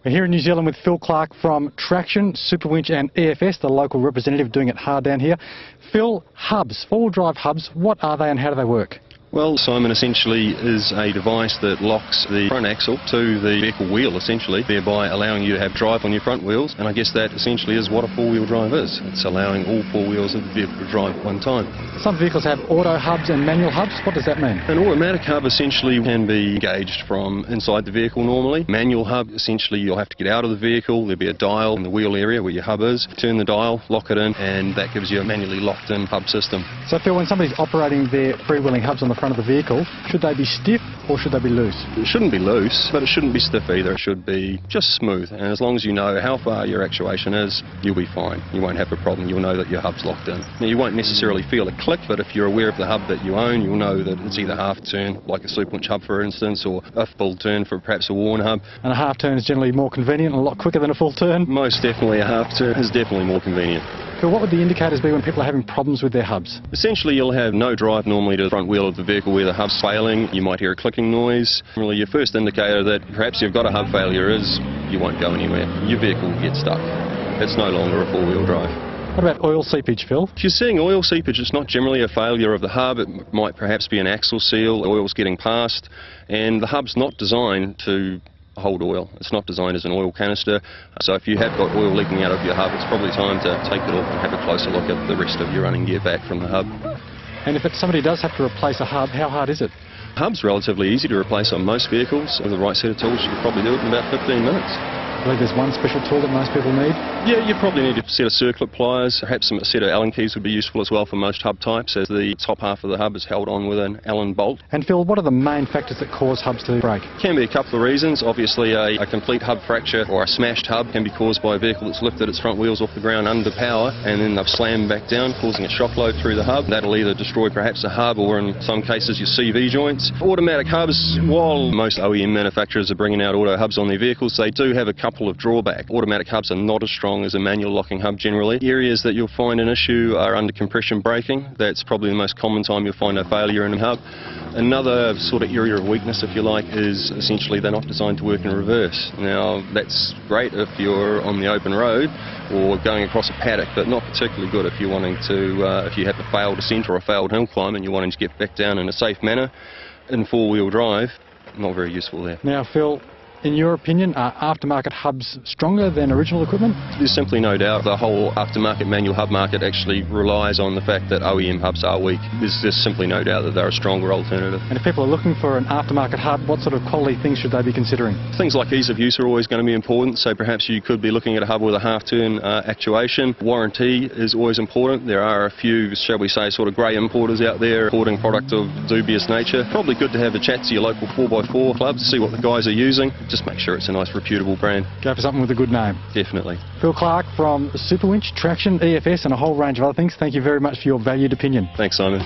We're here in New Zealand with Phil Clark from Traxion, Superwinch and EFS, the local representative doing it hard down here. Phil, hubs, four-wheel drive hubs, what are they and how do they work? Well, Simon, essentially is a device that locks the front axle to the vehicle wheel, essentially, thereby allowing you to have drive on your front wheels. And I guess that essentially is what a four-wheel drive is. It's allowing all four wheels of the vehicle to drive at one time. Some vehicles have auto hubs and manual hubs. What does that mean? An automatic hub essentially can be engaged from inside the vehicle normally. Manual hub, essentially you'll have to get out of the vehicle. There'll be a dial in the wheel area where your hub is. Turn the dial, lock it in, and that gives you a manually locked-in hub system. So Phil, when somebody's operating their freewheeling hubs on the front of the vehicle, should they be stiff or should they be loose? It shouldn't be loose, but it shouldn't be stiff either. It should be just smooth. And as long as you know how far your actuation is, you'll be fine. You won't have a problem. You'll know that your hub's locked in. Now, you won't necessarily feel a click, but if you're aware of the hub that you own, you'll know that it's either half turn, like a Superwinch hub for instance, or a full turn for perhaps a worn hub. And a half turn is generally more convenient and a lot quicker than a full turn? Most definitely a half turn is definitely more convenient. So what would the indicators be when people are having problems with their hubs? Essentially you'll have no drive normally to the front wheel of the vehicle where the hub's failing. You might hear a clicking noise. Really your first indicator that perhaps you've got a hub failure is you won't go anywhere. Your vehicle will get stuck. It's no longer a four-wheel drive. What about oil seepage, Phil? If you're seeing oil seepage, it's not generally a failure of the hub. It might perhaps be an axle seal, oil's getting past, and the hub's not designed to hold oil. It's not designed as an oil canister, so if you have got oil leaking out of your hub, it's probably time to take it off and have a closer look at the rest of your running gear back from the hub. And if somebody does have to replace a hub, how hard is it? Hub's relatively easy to replace on most vehicles. With the right set of tools, you could probably do it in about 15 minutes. I believe there's one special tool that most people need. Yeah, you probably need a set of circlip pliers. Perhaps a set of Allen keys would be useful as well for most hub types, as the top half of the hub is held on with an Allen bolt. And Phil, what are the main factors that cause hubs to break? Can be a couple of reasons. Obviously a complete hub fracture or a smashed hub can be caused by a vehicle that's lifted its front wheels off the ground under power and then they've slammed back down, causing a shock load through the hub. That'll either destroy perhaps a hub or in some cases your CV joints. Automatic hubs, while most OEM manufacturers are bringing out auto hubs on their vehicles, they do have a couple of drawbacks. Automatic hubs are not as strong as a manual locking hub generally. Areas that you'll find an issue are under compression braking. That's probably the most common time you'll find a failure in a hub. Another sort of area of weakness, if you like, is essentially they're not designed to work in reverse. Now, that's great if you're on the open road or going across a paddock, but not particularly good if you're wanting to, if you have a failed descent or a failed hill climb and you're wanting to get back down in a safe manner in four-wheel drive. Not very useful there. Now, Phil, in your opinion, are aftermarket hubs stronger than original equipment? There's simply no doubt the whole aftermarket manual hub market actually relies on the fact that OEM hubs are weak. There's simply no doubt that they're a stronger alternative. And if people are looking for an aftermarket hub, what sort of quality things should they be considering? Things like ease of use are always going to be important, so perhaps you could be looking at a hub with a half-turn actuation. Warranty is always important. There are a few, shall we say, sort of grey importers out there importing product of dubious nature. Probably good to have a chat to your local 4x4 clubs, see what the guys are using. Just make sure it's a nice reputable brand. Go for something with a good name. Definitely. Phil Clark from Superwinch, Traxion, EFS and a whole range of other things. Thank you very much for your valued opinion. Thanks, Simon.